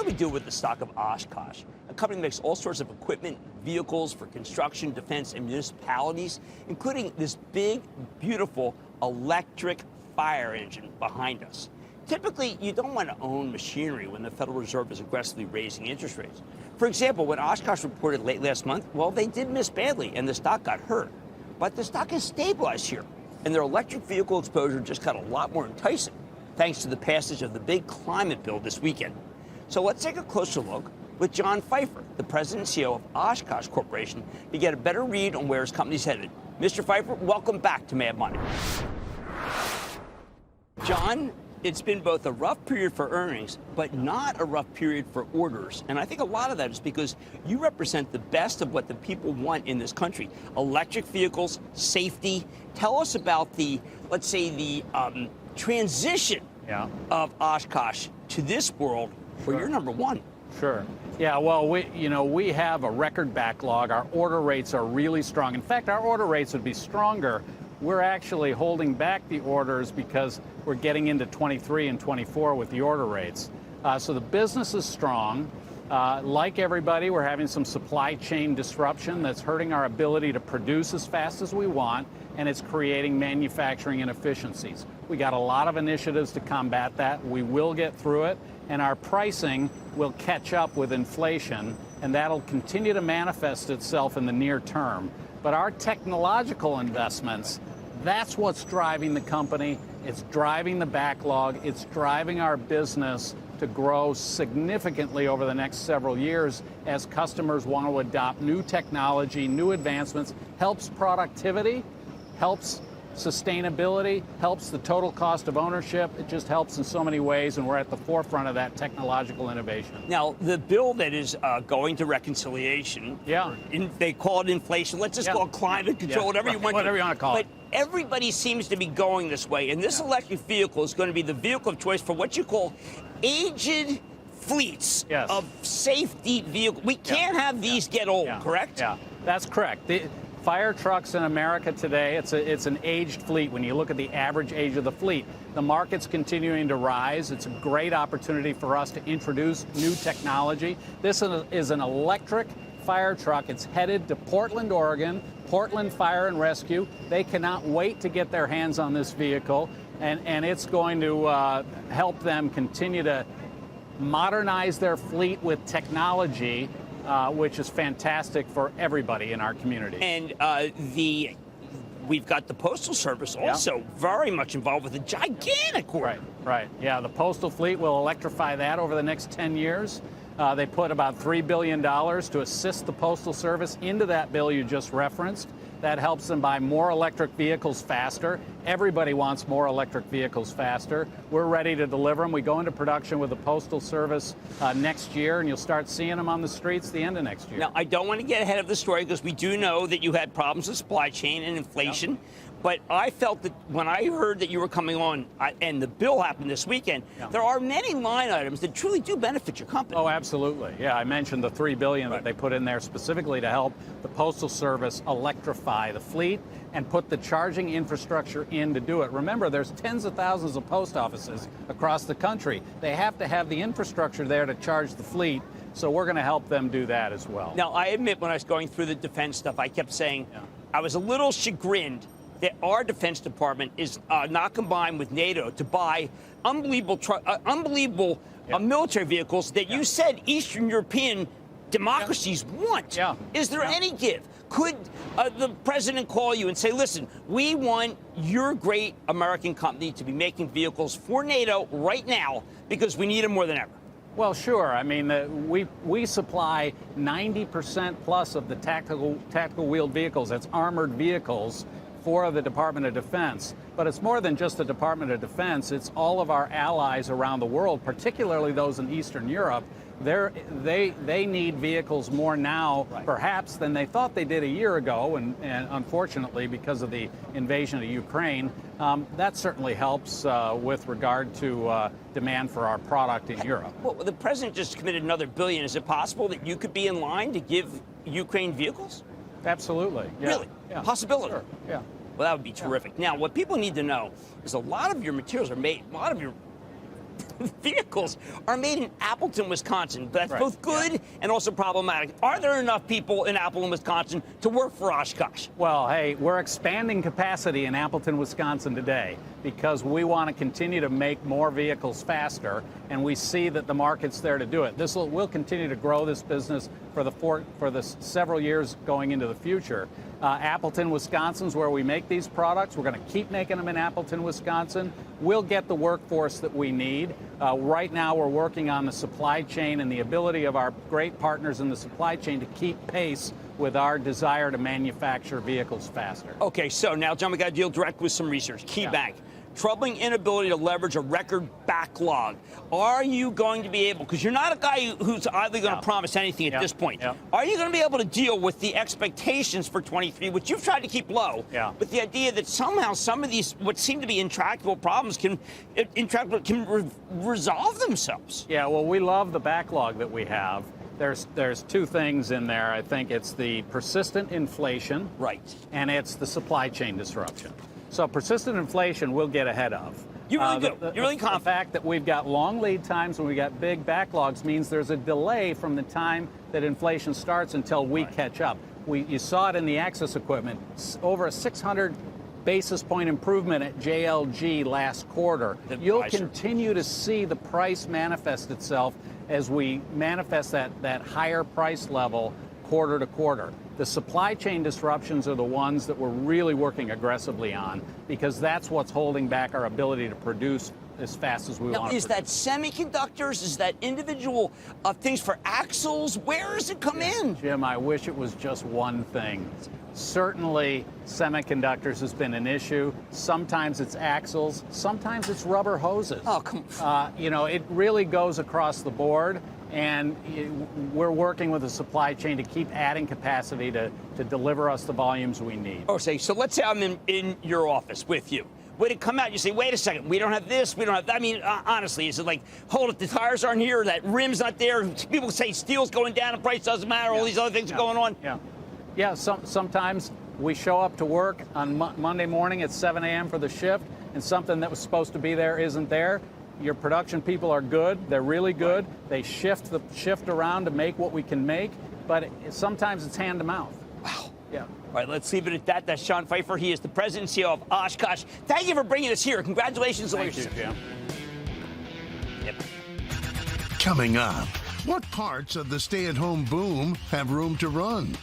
do we do with the stock of Oshkosh? A company that makes all sorts of equipment, vehicles for construction, defense, and municipalities, including this big, beautiful electric fire engine behind us. Typically, you don't want to own machinery when the Federal Reserve is aggressively raising interest rates. For example, when Oshkosh reported late last month, well, they did miss badly, and the stock got hurt. But the stock has stabilized here, and their electric vehicle exposure just got a lot more enticing, thanks to the passage of the big climate bill this weekend. So let's take a closer look with John Pfeifer, the president and CEO of Oshkosh Corporation, to get a better read on where his company's headed. Mr. Pfeifer, welcome back to Mad Money. John, it's been both a rough period for earnings, but not a rough period for orders. And I think a lot of that is because you represent the best of what the people want in this country. Electric vehicles, safety. Tell us about the, let's say, the transition of Oshkosh to this world where you're number one. Sure. Yeah, well, we have a record backlog. Our order rates are really strong. In fact, our order rates would be stronger. We're actually holding back the orders because we're getting into 23 and 24 with the order rates. So the business is strong. Like everybody, we're having some supply chain disruption that's hurting our ability to produce as fast as we want, and it's creating manufacturing inefficiencies. We got a lot of initiatives to combat that. We will get through it, and our pricing will catch up with inflation, and that'll continue to manifest itself in the near term. But our technological investments, that's what's driving the company. It's driving the backlog. It's driving our business to grow significantly over the next several years as customers want to adopt new technology, new advancements, helps productivity, helps sustainability, helps the total cost of ownership. It just helps in so many ways, and we're at the forefront of that technological innovation. Now, the bill that is going to reconciliation, they call it inflation. Let's just call it climate control, whatever you want to call it. But everybody seems to be going this way, and this electric vehicle is going to be the vehicle of choice for what you call aged fleets of safety vehicles. We can't have these get old, correct? Yeah, that's correct. The fire trucks in America today, it's an aged fleet. When you look at the average age of the fleet, the market's continuing to rise. It's a great opportunity for us to introduce new technology. This is an electric fire truck. It's headed to Portland, Oregon, Portland Fire and Rescue. They cannot wait to get their hands on this vehicle, and it's going to help them continue to modernize their fleet with technology, which is fantastic for everybody in our community. And we've got the Postal Service also very much involved with a gigantic order. Right. Yeah, the postal fleet will electrify that over the next 10 years. They put about $3 billion to assist the Postal Service into that bill you just referenced. That helps them buy more electric vehicles faster. Everybody wants more electric vehicles faster. We're ready to deliver them. We go into production with the Postal Service next year, and you'll start seeing them on the streets the end of next year. Now, I don't want to get ahead of the story because we do know that you had problems with supply chain and inflation. But I felt that when I heard that you were coming on and the bill happened this weekend, there are many line items that truly do benefit your company. Oh, absolutely. Yeah, I mentioned the $3 billion that they put in there specifically to help the Postal Service electrify the fleet and put the charging infrastructure in to do it. Remember, there's tens of thousands of post offices across the country. They have to have the infrastructure there to charge the fleet, so we're going to help them do that as well. Now, I admit when I was going through the defense stuff, I kept saying I was a little chagrined that our Defense Department is not combined with NATO to buy unbelievable military vehicles that you said Eastern European democracies want. Is there any give? Could the president call you and say, listen, we want your great American company to be making vehicles for NATO right now because we need them more than ever? Well, sure. I mean, we supply 90% plus of the tactical wheeled vehicles. That's armored vehicles for the Department of Defense. But it's more than just the Department of Defense. It's all of our allies around the world, particularly those in Eastern Europe. They need vehicles more now, perhaps, than they thought they did a year ago. And unfortunately, because of the invasion of Ukraine, that certainly helps with regard to demand for our product in Europe. Well, the president just committed another $1 billion. Is it possible that you could be in line to give Ukraine vehicles? Absolutely. Yeah. Really? Yeah. Possibility? Sure. Yeah. Well, that would be terrific. Now, what people need to know is a lot of your materials are made, a lot of your vehicles are made in Appleton, Wisconsin. That's Right, both good and also problematic. Are there enough people in Appleton, Wisconsin to work for Oshkosh? Well, hey, we're expanding capacity in Appleton, Wisconsin today because we want to continue to make more vehicles faster, and we see that the market's there to do it. We'll continue to grow this business for the several years going into the future. Appleton, Wisconsin is where we make these products. We're going to keep making them in Appleton, Wisconsin. We'll get the workforce that we need. Right now, we're working on the supply chain and the ability of our great partners in the supply chain to keep pace with our desire to manufacture vehicles faster. Okay, so now, John, we got to deal direct with some research. KeyBank. Troubling inability to leverage a record backlog. Are you going to be able, because you're not a guy who's either going to promise anything at this point, are you going to be able to deal with the expectations for 23, which you've tried to keep low, with the idea that somehow some of these, what seem to be intractable problems, can resolve themselves? Yeah, well, we love the backlog that we have. There's two things in there. I think it's the persistent inflation, and it's the supply chain disruption. So persistent inflation we'll get ahead of. You really do. You're really confident. The fact that we've got long lead times and we got big backlogs means there's a delay from the time that inflation starts until we catch up. You saw it in the access equipment, over a 600 basis point improvement at JLG last quarter. You'll continue to see the price manifest itself as we manifest that higher price level quarter to quarter. The supply chain disruptions are the ones that we're really working aggressively on because that's what's holding back our ability to produce as fast as we want to. Is that semiconductors? Is that individual things for axles? Where does it come in? Jim, I wish it was just one thing. Certainly, semiconductors has been an issue. Sometimes it's axles. Sometimes it's rubber hoses. Oh, come on. It really goes across the board. And we're working with the supply chain to keep adding capacity to deliver us the volumes we need. Okay, so let's say I'm in your office with you. When it come out, you say, wait a second, we don't have this, we don't have that. I mean, honestly, is it like, hold it, the tires aren't here, that rim's not there? People say steel's going down, the price doesn't matter, all these other things are going on. Yeah, sometimes we show up to work on Monday morning at 7 a.m. for the shift, and something that was supposed to be there isn't there. Your production people are good. They're really good. They shift around to make what we can make, but sometimes it's hand to mouth. Wow. Yeah. All right, let's leave it at that. That's Sean Pfeifer. He is the president and CEO of Oshkosh. Thank you for bringing us here. Congratulations. Thank you, Jim. Coming up, what parts of the stay-at-home boom have room to run?